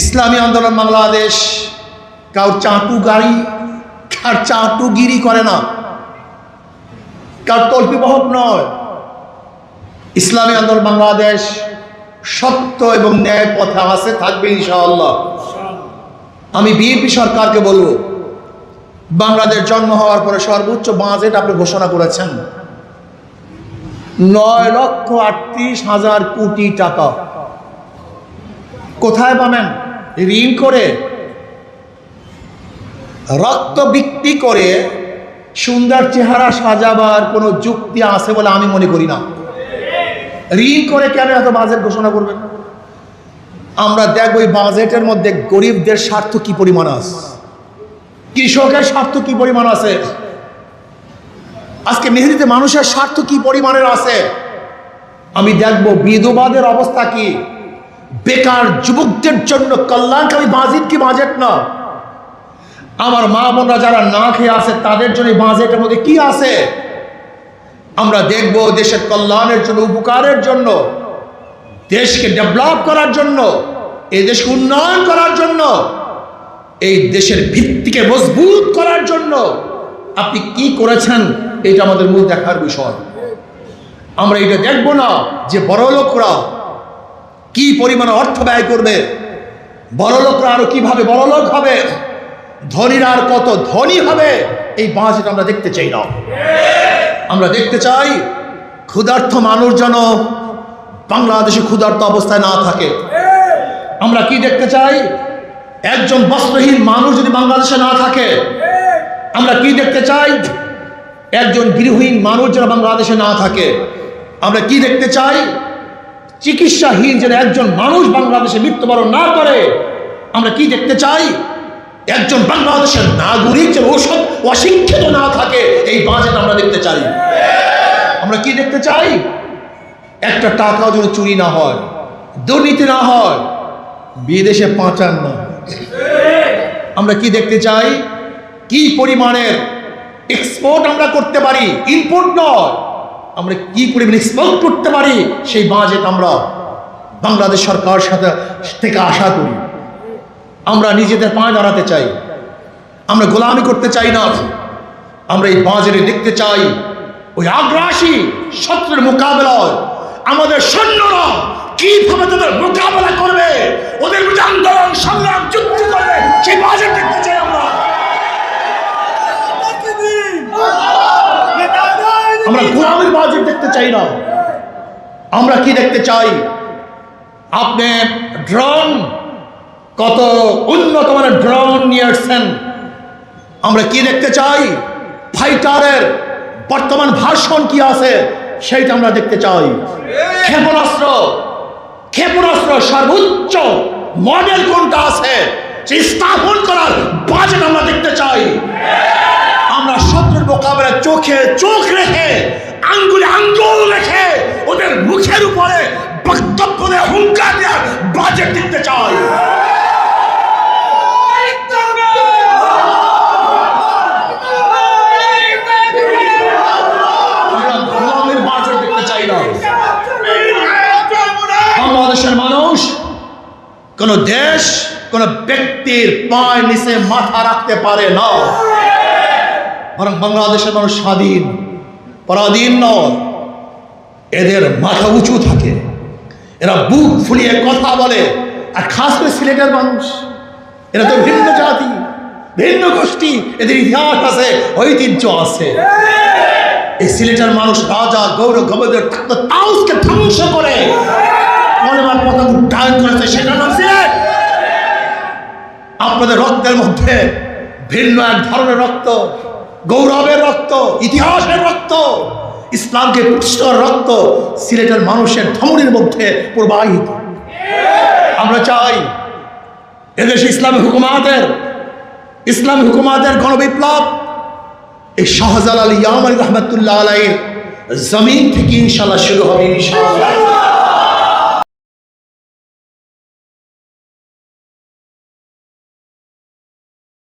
ইসলামী আন্দোলন বাংলাদেশ কারোর চাটুগিরি করে না, কারোর তল্পিবহক নয়। ইসলামী আন্দোলন বাংলাদেশ সত্য এবং ন্যায় পথে আছে, থাকবে ইনশাআল্লাহ। আমি বিএনপি সরকারকে বলবো, বাংলাদেশ জন্ম হওয়ার পরে সর্বোচ্চ বাজেট আপনি ঘোষণা করেছেন 9,38,000 কোটি টাকা। কোথায় পাবেন? ঋণ করে, রক্ত বিক্রি করে সুন্দর চেহারা সাজাবার কোনো যুক্তি আছে বলে আমি মনে করি না। ঋণ করে কেন এত বাজেট ঘোষণা করবেন? আমরা দেখব এই বাজেটের মধ্যে গরিবদের স্বার্থ কি পরিমাণ আছে, কৃষকের স্বার্থ কি পরিমাণ আছে, আজকে মেহেদিতে মানুষের স্বার্থ কি পরিমাণের আছে। আমি দেখব বিধবাদের অবস্থা কি, বেকার যুবকদের জন্য কল্যাণকারী বাজেট কি বাজেট না। আমার মা বোনরা যারা না খেয়ে আছে তাদের জন্য বাজেটের মধ্যে কি আছে। আমরা দেখব দেশের কল্যাণের জন্য, উপকারের জন্য, দেশকে ডেভেলপ করার জন্য, এই দেশকে উন্নয়ন করার জন্য, এই দেশের ভিত্তিকে মজবুত করার জন্য আপনি কি করেছেন, এটা আমাদের মূল দেখার বিষয়। আমরা এটা দেখব না যে বড় লোকরা কি পরিমাণ অর্থ ব্যয় করবে, বড় লোকরা আরো কিভাবে বড় লোক হবে, ধনীরা আর কত ধনী হবে, এই বাজেট আমরা দেখতে চাই না। আমরা দেখতে চাই ক্ষুধার্ত মানুষ যেন বাংলাদেশে ক্ষুধার্ত অবস্থায় না থাকে। আমরা কি দেখতে চাই? একজন বস্ত্রহীন মানুষ যদি বাংলাদেশে না থাকে। আমরা কি দেখতে চাই? একজন গৃহহীন মানুষ যেন বাংলাদেশে না থাকে। আমরা কি দেখতে চাই? চিকিৎসাহীন যেন একজন মানুষ বাংলাদেশে মৃত্যুবরণ না করে। আমরা কি দেখতে চাই? একজন বাংলাদেশের নাগরিক যেন ওসব অশিক্ষিত না থাকে, এই বাজেট আমরা দেখতে চাই। আমরা কি দেখতে চাই? একটা টাকাও যেন চুরি না হয়, দুর্নীতি না হয়, বিদেশে পাচার না। আমরা কি দেখতে চাই? কি পরিমাণের এক্সপোর্ট আমরা করতে পারি, ইম্পোর্ট নয়, আমরা কি পরিমাণ এক্সপোর্ট করতে পারি, সেই বাজেট আমরা বাংলাদেশ সরকার সাথে থেকে আশা করি। আমরা নিজেদের পায়ে দাঁড়াতে চাই, আমরা গোলামি করতে চাই না। আমরা এই বাজেটে দেখতে চাই ওই আগ্রাসী শত্রুর মোকাবেলায় আমাদের সৈন্যরা কিভাবে তাদের মোকাবেলা করবে, ওদের বিরুদ্ধে আন্দোলন সংগ্রাম যুদ্ধ করবে, সেই বাজেট দেখতে চাই। আমরা গোলামের বাজেট দেখতে চাই না। আমরা কি দেখতে চাই? আপনি ড্রোন, কত উন্নত মানের ড্রোন নিয়ে আসছেন। আমরা কি দেখতে চাই? ফাইটারের বর্তমান ভার্সন কি আছে সেইটা আমরা দেখতে চাই। ক্ষেপণাস্ত্র সর্বোচ্চ মডেল কোনটা আছে সেই স্থাপন করার বাজেট আমরা দেখতে চাই। আমরা শত্রুর মোকাবেলায় চোখে চোখ রেখে, আঙ্গুলে আঙ্গুল রেখে, ওদের মুখের উপরে বক্তব্য দিয়ে হুঙ্কার দেওয়ার বাজেট দেখতে চাই। বাংলাদেশের মানুষ কোন দেশ, কোন ব্যক্তির পায়ের নিচে মাথা রাখতে পারে না, বরং বাংলাদেশের মানুষ স্বাধীন, পরাধীন নয়। এদের মাথা উঁচু থাকে, এরা বুক ফুলিয়ে কথা বলে। আর খাস করে সিলেটের মানুষ, এরা তো ভিন্ন জাতি, ভিন্ন গোষ্ঠী, এদের ইতিহাস আছে, ঐতিহ্য আছে। এই সিলেটের মানুষ রাজা গৌরব গবদের তাউসকে ধ্বংস করে কলেমার পতাকা উড্ডয়ন করেছে, সেটা নাম সিলেট। আপনাদের রক্তের মধ্যে ভিন্ন এক ধরনের রক্ত, গৌরবের রক্ত, ইতিহাসের রক্ত, ইসলামকে পুষ্টার রক্ত সিলেটের মানুষের ধমনীর মধ্যে প্রবাহিত। আমরা চাই এদেশে ইসলামী হুকুমাতের গণবিপ্লব এই শাহজালাল ইয়ামানী রহমতুল্লাহ আলাইহির জমিন থেকে ইনশাআল্লাহ শুরু হবে ইনশাআল্লাহ।